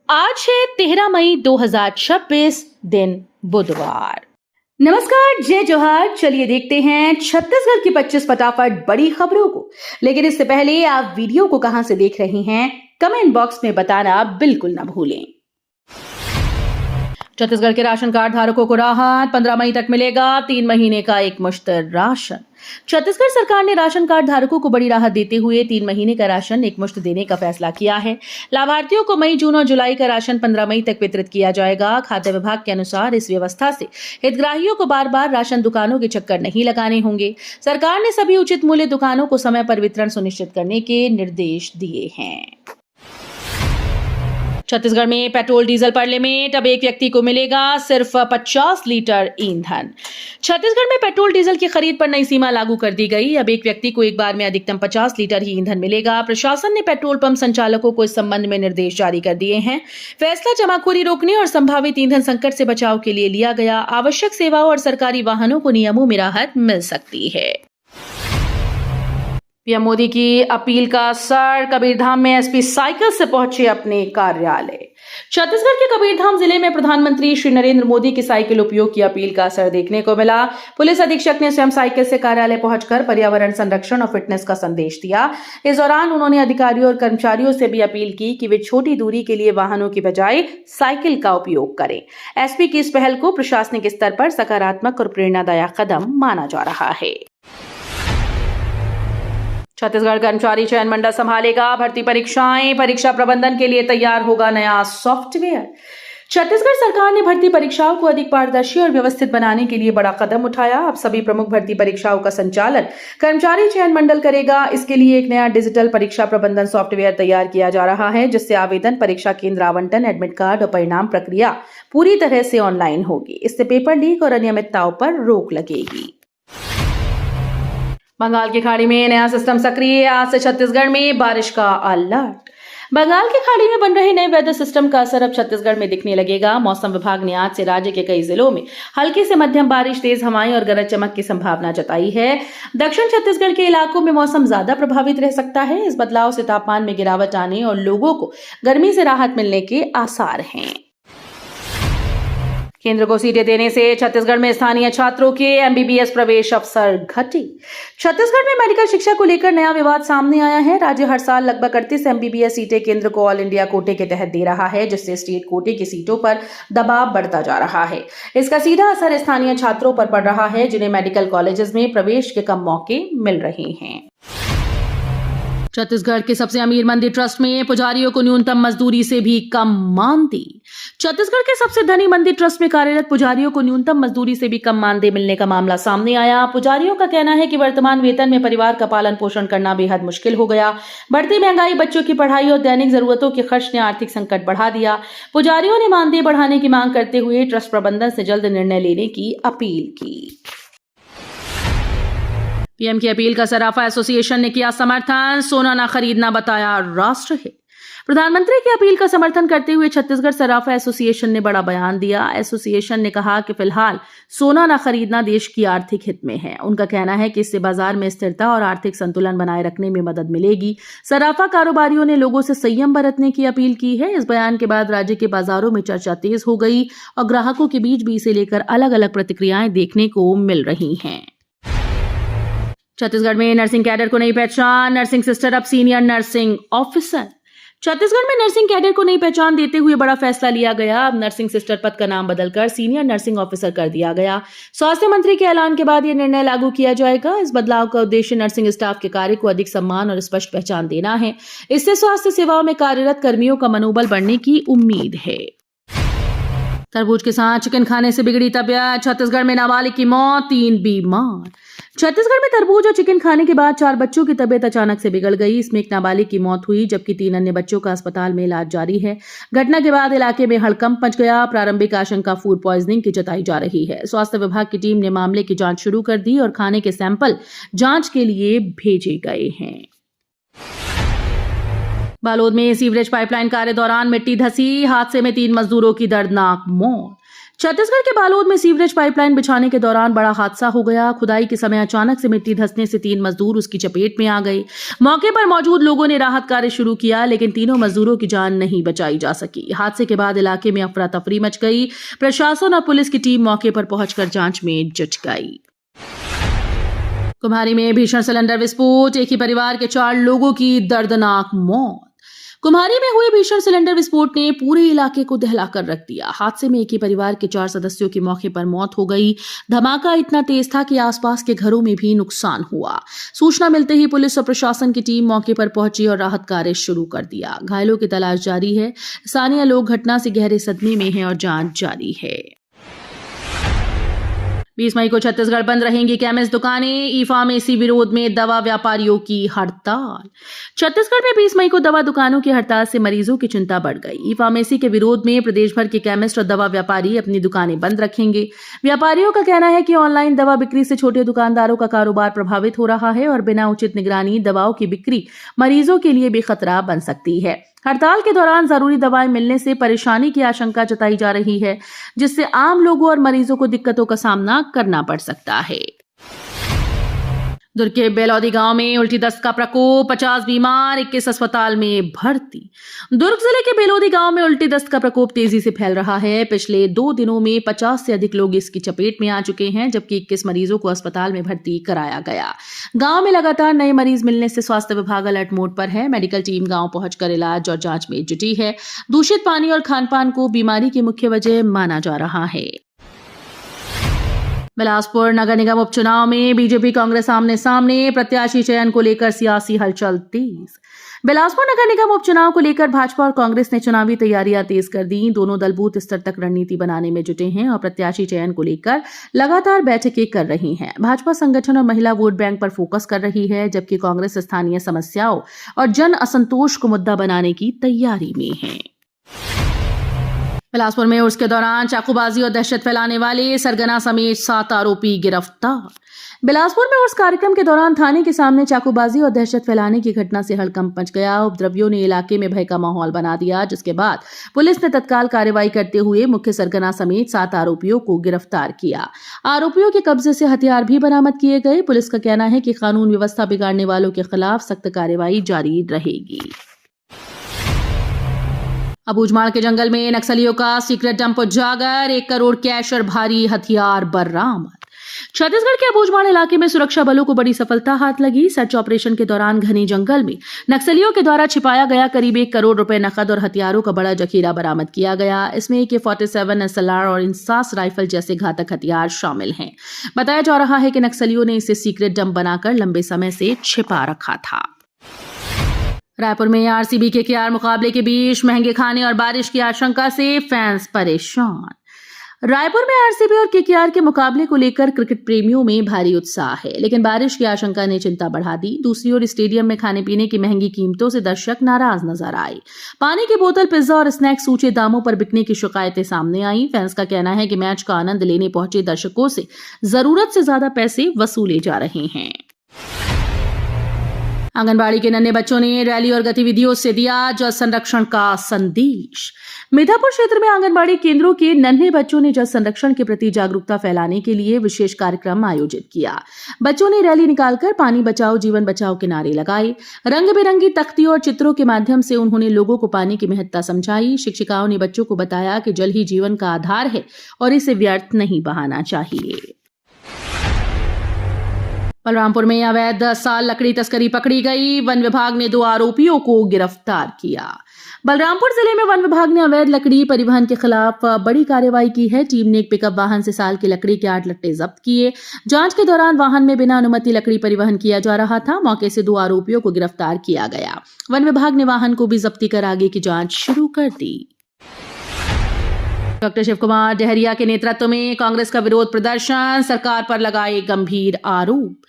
आज है 13 मई 2026 दिन बुधवार। नमस्कार, जय जोहार। चलिए देखते हैं छत्तीसगढ़ की 25 फटाफट बड़ी खबरों को। लेकिन इससे पहले आप वीडियो को कहां से देख रहे हैं, कमेंट बॉक्स में बताना बिल्कुल ना भूलें। छत्तीसगढ़ के राशन कार्ड धारकों को राहत, 15 मई तक मिलेगा 3 महीने का एक मुश्त राशन। छत्तीसगढ़ सरकार ने राशन कार्ड धारकों को बड़ी राहत देते हुए 3 महीने का राशन एक मुश्त देने का फैसला किया है। लाभार्थियों को मई, जून और जुलाई का राशन 15 मई तक वितरित किया जाएगा। खाद्य विभाग के अनुसार इस व्यवस्था से हितग्राहियों को बार बार राशन दुकानों के चक्कर नहीं लगाने होंगे। सरकार ने सभी उचित मूल्य दुकानों को समय पर वितरण सुनिश्चित करने के निर्देश दिए हैं। छत्तीसगढ़ में पेट्रोल डीजल पर लिमिट, अब एक व्यक्ति को मिलेगा सिर्फ 50 लीटर ईंधन। छत्तीसगढ़ में पेट्रोल डीजल की खरीद पर नई सीमा लागू कर दी गई। अब एक व्यक्ति को एक बार में अधिकतम 50 लीटर ही ईंधन मिलेगा। प्रशासन ने पेट्रोल पंप संचालकों को इस संबंध में निर्देश जारी कर दिए हैं। फैसला जमाखोरी रोकने और संभावित ईंधन संकट से बचाव के लिए लिया गया। आवश्यक सेवाओं और सरकारी वाहनों को नियमों में राहत मिल सकती है। पीएम मोदी की अपील का असर, कबीरधाम में एसपी साइकिल से पहुंचे अपने कार्यालय। छत्तीसगढ़ के कबीरधाम जिले में प्रधानमंत्री श्री नरेंद्र मोदी की साइकिल उपयोग की अपील का असर देखने को मिला। पुलिस अधीक्षक ने स्वयं साइकिल से कार्यालय पहुंचकर पर्यावरण संरक्षण और फिटनेस का संदेश दिया। इस दौरान उन्होंने अधिकारियों और कर्मचारियों से भी अपील की कि वे छोटी दूरी के लिए वाहनों की बजाय साइकिल का उपयोग करें। एसपी की इस पहल को प्रशासनिक स्तर पर सकारात्मक और प्रेरणादायक कदम माना जा रहा है। छत्तीसगढ़ कर्मचारी चयन मंडल संभालेगा भर्ती परीक्षाएं, परीक्षा प्रबंधन के लिए तैयार होगा नया सॉफ्टवेयर। छत्तीसगढ़ सरकार ने भर्ती परीक्षाओं को अधिक पारदर्शी और व्यवस्थित बनाने के लिए बड़ा कदम उठाया। अब सभी प्रमुख भर्ती परीक्षाओं का संचालन कर्मचारी चयन मंडल करेगा। इसके लिए एक नया डिजिटल परीक्षा प्रबंधन सॉफ्टवेयर तैयार किया जा रहा है, जिससे आवेदन, परीक्षा केंद्र आवंटन, एडमिट कार्ड और परिणाम प्रक्रिया पूरी तरह से ऑनलाइन होगी। इससे पेपर लीक और अनियमितताओं पर रोक लगेगी। बंगाल की खाड़ी में नया सिस्टम सक्रिय, आज से छत्तीसगढ़ में बारिश का अलर्ट। बंगाल की खाड़ी में बन रहे नए वेदर सिस्टम का असर अब छत्तीसगढ़ में दिखने लगेगा। मौसम विभाग ने आज से राज्य के कई जिलों में हल्की से मध्यम बारिश, तेज हवाएं और गरज चमक की संभावना जताई है। दक्षिण छत्तीसगढ़ के इलाकों में मौसम ज्यादा प्रभावित रह सकता है। इस बदलाव से तापमान में गिरावट आने और लोगों को गर्मी से राहत मिलने के आसार हैं। केंद्र को सीटें देने से छत्तीसगढ़ में स्थानीय छात्रों के एमबीबीएस प्रवेश अवसर घटे। छत्तीसगढ़ में मेडिकल शिक्षा को लेकर नया विवाद सामने आया है। राज्य हर साल लगभग 38 एमबीबीएस सीटें केंद्र को ऑल इंडिया कोटे के तहत दे रहा है, जिससे स्टेट कोटे की सीटों पर दबाव बढ़ता जा रहा है। इसका सीधा असर स्थानीय छात्रों पर पड़ रहा है, जिन्हें मेडिकल कॉलेजेस में प्रवेश के कम मौके मिल रहे हैं। छत्तीसगढ़ के सबसे अमीर मंदिर ट्रस्ट में पुजारियों को न्यूनतम मजदूरी से भी कम मानदेय। छत्तीसगढ़ के सबसे धनी मंदिर ट्रस्ट में कार्यरत पुजारियों को न्यूनतम मजदूरी से भी कम मानदेय मिलने का मामला सामने आया। पुजारियों का कहना है कि वर्तमान वेतन में परिवार का पालन पोषण करना बेहद मुश्किल हो गया। बढ़ती महंगाई, बच्चों की पढ़ाई और दैनिक जरूरतों के खर्च ने आर्थिक संकट बढ़ा दिया। पुजारियों ने मानदेय बढ़ाने की मांग करते हुए ट्रस्ट प्रबंधन से जल्द निर्णय लेने की अपील की। पीएम की अपील का सराफा एसोसिएशन ने किया समर्थन, सोना न खरीदना बताया राष्ट्रहित। प्रधानमंत्री की अपील का समर्थन करते हुए छत्तीसगढ़ सराफा एसोसिएशन ने बड़ा बयान दिया। एसोसिएशन ने कहा कि फिलहाल सोना न खरीदना देश की आर्थिक हित में है। उनका कहना है कि इससे बाजार में स्थिरता और आर्थिक संतुलन बनाए रखने में मदद मिलेगी। सराफा कारोबारियों ने लोगों से संयम बरतने की अपील की है। इस बयान के बाद राज्य के बाजारों में चर्चा तेज हो गई और ग्राहकों के बीच भी इसे लेकर अलग अलग प्रतिक्रियाएं देखने को मिल रही हैं। छत्तीसगढ़ में नर्सिंग कैडर को नई पहचान, नर्सिंग सिस्टर अब सीनियर नर्सिंग ऑफिसर। छत्तीसगढ़ में नर्सिंग कैडर को नई पहचान देते हुए बड़ा फैसला लिया गया। अब नर्सिंग सिस्टर पद का नाम बदलकर सीनियर नर्सिंग ऑफिसर कर दिया गया। स्वास्थ्य मंत्री के ऐलान के बाद यह निर्णय लागू किया जाएगा। इस बदलाव का उद्देश्य नर्सिंग स्टाफ के कार्य को अधिक सम्मान और स्पष्ट पहचान देना है। इससे स्वास्थ्य सेवाओं में कार्यरत कर्मियों का मनोबल बढ़ने की उम्मीद है। तरबूज के साथ चिकन खाने से बिगड़ी तबीयत, छत्तीसगढ़ में नाबालिग की मौत, 3 बीमार। छत्तीसगढ़ में तरबूज और चिकन खाने के बाद 4 बच्चों की तबीयत अचानक से बिगड़ गई। इसमें एक नाबालिग की मौत हुई, जबकि 3 अन्य बच्चों का अस्पताल में इलाज जारी है। घटना के बाद इलाके में हड़कंप मच गया। प्रारंभिक आशंका फूड पॉइजनिंग की जताई जा रही है। स्वास्थ्य विभाग की टीम ने मामले की जांच शुरू कर दी और खाने के सैंपल जांच के लिए भेजे गए हैं। बालोद में सीवरेज पाइपलाइन कार्य दौरान मिट्टी धंसी, हादसे में 3 मजदूरों की दर्दनाक मौत। छत्तीसगढ़ के बालोद में सीवरेज पाइपलाइन बिछाने के दौरान बड़ा हादसा हो गया। खुदाई के समय अचानक से मिट्टी धंसने से 3 मजदूर उसकी चपेट में आ गए। मौके पर मौजूद लोगों ने राहत कार्य शुरू किया, लेकिन तीनों मजदूरों की जान नहीं बचाई जा सकी। हादसे के बाद इलाके में अफरा तफरी मच गई। प्रशासन और पुलिस की टीम मौके पर पहुंचकर जांच में जुट गई। कुम्हारी में भीषण सिलेंडर विस्फोट, एक ही परिवार के 4 लोगों की दर्दनाक मौत। कुम्हारी में हुए भीषण सिलेंडर विस्फोट ने पूरे इलाके को दहलाकर रख दिया। हादसे में एक ही परिवार के 4 सदस्यों की मौके पर मौत हो गई। धमाका इतना तेज था कि आसपास के घरों में भी नुकसान हुआ। सूचना मिलते ही पुलिस और प्रशासन की टीम मौके पर पहुंची और राहत कार्य शुरू कर दिया। घायलों की तलाश जारी है। स्थानीय लोग घटना से गहरे सदमे में हैं और जांच जारी है। 20 मई को छत्तीसगढ़ बंद रहेंगी केमिस्ट दुकानें, ई फार्मेसी विरोध में दवा व्यापारियों की हड़ताल। छत्तीसगढ़ में 20 मई को दवा दुकानों की हड़ताल से मरीजों की चिंता बढ़ गई। ई फार्मेसी के विरोध में प्रदेश भर के केमिस्ट और दवा व्यापारी अपनी दुकानें बंद रखेंगे। व्यापारियों का कहना है कि ऑनलाइन दवा बिक्री से छोटे दुकानदारों का कारोबार प्रभावित हो रहा है और बिना उचित निगरानी दवाओं की बिक्री मरीजों के लिए भी खतरा बन सकती है। हड़ताल के दौरान जरूरी दवाएं मिलने से परेशानी की आशंका जताई जा रही है, जिससे आम लोगों और मरीजों को दिक्कतों का सामना करना पड़ सकता है। दुर्ग के बेलौदी गांव में उल्टी दस्त का प्रकोप, 50 बीमार, 21 अस्पताल में भर्ती। दुर्ग जिले के बेलौदी गांव में उल्टी दस्त का प्रकोप तेजी से फैल रहा है। पिछले 2 दिनों में 50 से अधिक लोग इसकी चपेट में आ चुके हैं, जबकि 21 मरीजों को अस्पताल में भर्ती कराया गया। गांव में लगातार नए मरीज मिलने से स्वास्थ्य विभाग अलर्ट मोड पर है। मेडिकल टीम गांव पहुंचकर इलाज और जांच में जुटी है। दूषित पानी और खानपान को बीमारी की मुख्य वजह माना जा रहा है। बिलासपुर नगर निगम उपचुनाव में बीजेपी कांग्रेस आमने सामने, प्रत्याशी चयन को लेकर सियासी हलचल तेज। बिलासपुर नगर निगम उपचुनाव को लेकर भाजपा और कांग्रेस ने चुनावी तैयारियां तेज कर दी। दोनों दल बूथ स्तर तक रणनीति बनाने में जुटे हैं और प्रत्याशी चयन को लेकर लगातार बैठकें कर रही हैं। भाजपा संगठन और महिला वोट बैंक पर फोकस कर रही है, जबकि कांग्रेस स्थानीय समस्याओं और जन असंतोष को मुद्दा बनाने की तैयारी में है। बिलासपुर में उर्स के दौरान चाकूबाजी और दहशत फैलाने वाले सरगना समेत 7 आरोपी गिरफ्तार। बिलासपुर में उर्स कार्यक्रम के दौरान थाने के सामने चाकूबाजी और दहशत फैलाने की घटना से हड़कंप मच गया। उपद्रवियों ने इलाके में भय का माहौल बना दिया, जिसके बाद पुलिस ने तत्काल कार्रवाई करते हुए मुख्य सरगना समेत 7 आरोपियों को गिरफ्तार किया। आरोपियों के कब्जे से हथियार भी बरामद किए गए। पुलिस का कहना है कि कानून व्यवस्था बिगाड़ने वालों के खिलाफ सख्त कार्रवाई जारी रहेगी। अबूझमाड़ के जंगल में नक्सलियों का सीक्रेट डंप उजागर, 1 करोड़ कैश और भारी हथियार बरामद। छत्तीसगढ़ के अबूझमाड़ इलाके में सुरक्षा बलों को बड़ी सफलता हाथ लगी। सर्च ऑपरेशन के दौरान घने जंगल में नक्सलियों के द्वारा छिपाया गया करीब 1 करोड़ रुपए नकद और हथियारों का बड़ा जखीरा बरामद किया गया। इसमें AK-47, SLR और इंसास राइफल जैसे घातक हथियार शामिल हैं। बताया जा रहा है कि नक्सलियों ने इसे सीक्रेट डंप बनाकर लंबे समय से छिपा रखा था। रायपुर में RCB KKR मुकाबले के बीच महंगे खाने और बारिश की आशंका से फैंस परेशान। रायपुर में RCB और KKR के मुकाबले को लेकर क्रिकेट प्रेमियों में भारी उत्साह है, लेकिन बारिश की आशंका ने चिंता बढ़ा दी। दूसरी ओर स्टेडियम में खाने पीने की महंगी कीमतों से दर्शक नाराज नजर आए। पानी की बोतल, पिज्जा और स्नैक्स ऊंचे दामों पर बिकने की शिकायतें सामने आई। फैंस का कहना है कि मैच का आनंद लेने पहुंचे दर्शकों से जरूरत से ज्यादा पैसे वसूले जा रहे हैं। आंगनबाड़ी के नन्हे बच्चों ने रैली और गतिविधियों से दिया जल संरक्षण का संदेश। मिठापुर क्षेत्र में आंगनबाड़ी केंद्रों के नन्हे बच्चों ने जल संरक्षण के प्रति जागरूकता फैलाने के लिए विशेष कार्यक्रम आयोजित किया। बच्चों ने रैली निकालकर पानी बचाओ जीवन बचाओ के नारे लगाए। रंग बिरंगी तख्तियों और चित्रों के माध्यम से उन्होंने लोगों को पानी की महत्ता समझाई। शिक्षिकाओं ने बच्चों को बताया कि जल ही जीवन का आधार है और इसे व्यर्थ नहीं बहाना चाहिए। बलरामपुर में अवैध 10 साल लकड़ी तस्करी पकड़ी गई। वन विभाग ने 2 आरोपियों को गिरफ्तार किया। बलरामपुर जिले में वन विभाग ने अवैध लकड़ी परिवहन के खिलाफ बड़ी कार्रवाई की है। टीम ने एक पिकअप वाहन से साल की लकड़ी के 8 लट्टे जब्त किए। जांच के दौरान वाहन में बिना अनुमति लकड़ी परिवहन किया जा रहा था। मौके से 2 आरोपियों को गिरफ्तार किया गया। वन विभाग ने वाहन को भी जब्ती कर आगे की जांच शुरू कर दी। डॉक्टर शिव कुमार डहरिया के नेतृत्व में कांग्रेस का विरोध प्रदर्शन, सरकार पर लगाए गंभीर आरोप।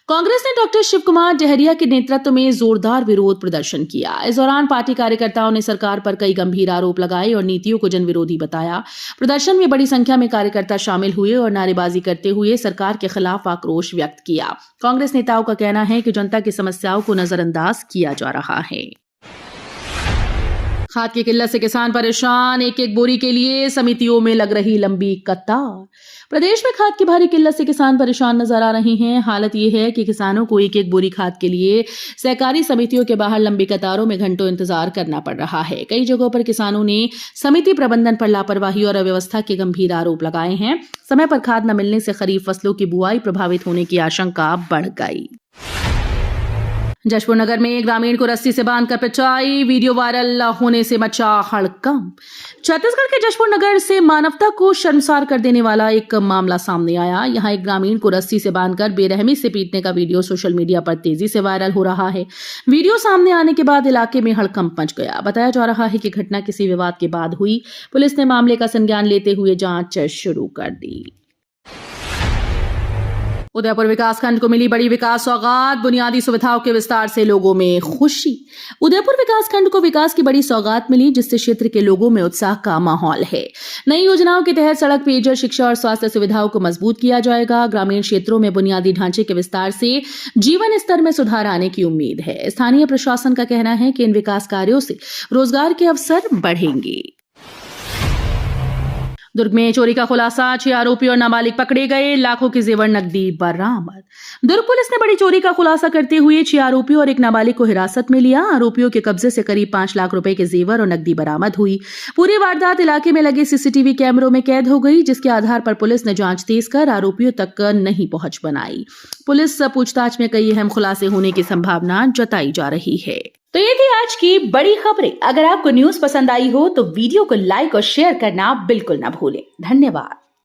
कांग्रेस ने डॉक्टर शिव कुमार डहरिया के नेतृत्व में जोरदार विरोध प्रदर्शन किया। इस दौरान पार्टी कार्यकर्ताओं ने सरकार पर कई गंभीर आरोप लगाए और नीतियों को जन विरोधी बताया। प्रदर्शन में बड़ी संख्या में कार्यकर्ता शामिल हुए और नारेबाजी करते हुए सरकार के खिलाफ आक्रोश व्यक्त किया। कांग्रेस नेताओं का कहना है कि जनता की समस्याओं को नजरअंदाज किया जा रहा है। खाद की किल्लत से किसान परेशान, एक एक बोरी के लिए समितियों में लग रही लंबी कतार। प्रदेश में खाद की भारी किल्लत से किसान परेशान नजर आ रहे हैं। हालत ये है कि किसानों को एक एक बोरी खाद के लिए सहकारी समितियों के बाहर लंबी कतारों में घंटों इंतजार करना पड़ रहा है। कई जगहों पर किसानों ने समिति प्रबंधन पर लापरवाही और अव्यवस्था के गंभीर आरोप लगाए हैं। समय पर खाद न मिलने से खरीफ फसलों की बुआई प्रभावित होने की आशंका बढ़ गई। जशपुर नगर में ग्रामीण को रस्सी से बांधकर पिटाई, वीडियो वायरल होने से मचा हड़कंप। छत्तीसगढ़ के जशपुर नगर से मानवता को शर्मसार कर देने वाला एक मामला सामने आया। यहां एक ग्रामीण को रस्सी से बांधकर बेरहमी से पीटने का वीडियो सोशल मीडिया पर तेजी से वायरल हो रहा है। वीडियो सामने आने के बाद इलाके में हड़कंप मच गया। बताया जा रहा है कि घटना किसी विवाद के बाद हुई। पुलिस ने मामले का संज्ञान लेते हुए जांच शुरू कर दी। उदयपुर विकासखंड को मिली बड़ी विकास सौगात, बुनियादी सुविधाओं के विस्तार से लोगों में खुशी। उदयपुर विकासखंड को विकास की बड़ी सौगात मिली, जिससे क्षेत्र के लोगों में उत्साह का माहौल है। नई योजनाओं के तहत सड़क, पेयजल, शिक्षा और स्वास्थ्य सुविधाओं को मजबूत किया जाएगा। ग्रामीण क्षेत्रों में बुनियादी ढांचे के विस्तार से जीवन स्तर में सुधार आने की उम्मीद है। स्थानीय प्रशासन का कहना है कि इन विकास कार्यों से रोजगार के अवसर बढ़ेंगे। दुर्ग में चोरी का खुलासा, 6 आरोपी और नाबालिग पकड़े गए, लाखों के जेवर नकदी बरामद। दुर्ग पुलिस ने बड़ी चोरी का खुलासा करते हुए 6 आरोपी और एक नाबालिग को हिरासत में लिया। आरोपियों के कब्जे से करीब 5 लाख रुपए के जेवर और नकदी बरामद हुई। पूरी वारदात इलाके में लगे सीसीटीवी कैमरों में कैद हो गई, जिसके आधार पर पुलिस ने जांच तेज कर आरोपियों तक नहीं पहुंच बनाई। पुलिस पूछताछ में कई अहम खुलासे होने की संभावना जताई जा रही है। तो ये थी आज की बड़ी खबरें। अगर आपको न्यूज पसंद आई हो तो वीडियो को लाइक और शेयर करना बिल्कुल ना भूलें। धन्यवाद।